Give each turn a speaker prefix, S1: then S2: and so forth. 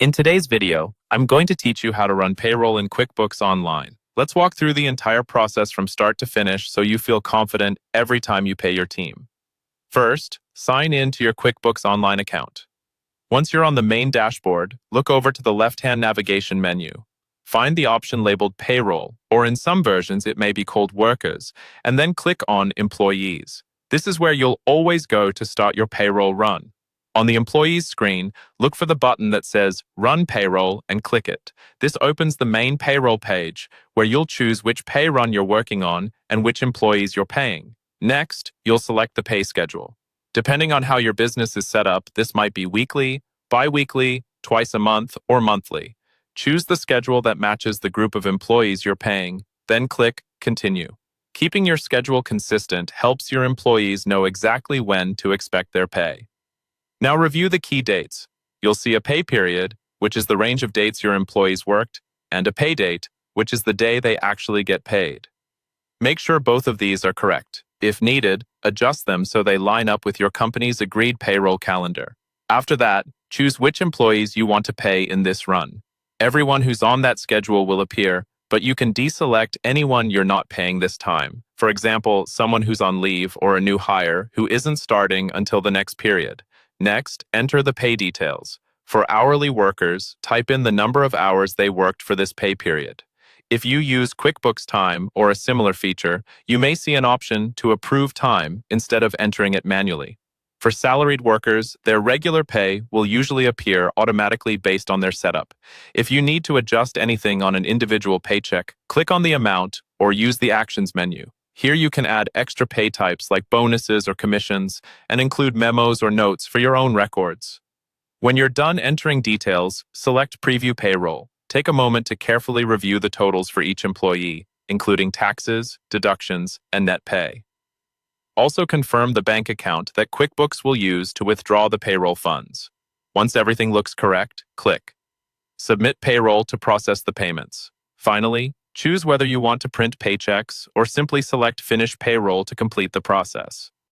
S1: In today's video, I'm going to teach you how to run payroll in QuickBooks Online. Let's walk through the entire process from start to finish so you feel confident every time you pay your team. First, sign in to your QuickBooks Online account. Once you're on the main dashboard, look over to the left-hand navigation menu. Find the option labeled Payroll, or in some versions it may be called Workers, and then click on Employees. This is where you'll always go to start your payroll run. On the Employees screen, look for the button that says Run Payroll and click it. This opens the main payroll page, where you'll choose which pay run you're working on and which employees you're paying. Next, you'll select the pay schedule. Depending on how your business is set up, this might be weekly, bi-weekly, twice a month, or monthly. Choose the schedule that matches the group of employees you're paying, then click Continue. Keeping your schedule consistent helps your employees know exactly when to expect their pay. Now review the key dates. You'll see a pay period, which is the range of dates your employees worked, and a pay date, which is the day they actually get paid. Make sure both of these are correct. If needed, adjust them so they line up with your company's agreed payroll calendar. After that, choose which employees you want to pay in this run. Everyone who's on that schedule will appear, but you can deselect anyone you're not paying this time. For example, someone who's on leave or a new hire who isn't starting until the next period. Next, enter the pay details. For hourly workers, type in the number of hours they worked for this pay period. If you use QuickBooks Time or a similar feature, you may see an option to approve time instead of entering it manually. For salaried workers, their regular pay will usually appear automatically based on their setup. If you need to adjust anything on an individual paycheck, click on the amount or use the Actions menu. Here you can add extra pay types like bonuses or commissions and include memos or notes for your own records. When you're done entering details, select Preview Payroll. Take a moment to carefully review the totals for each employee, including taxes, deductions, and net pay. Also confirm the bank account that QuickBooks will use to withdraw the payroll funds. Once everything looks correct, click Submit Payroll to process the payments. Finally, choose whether you want to print paychecks or simply select Finish Payroll to complete the process.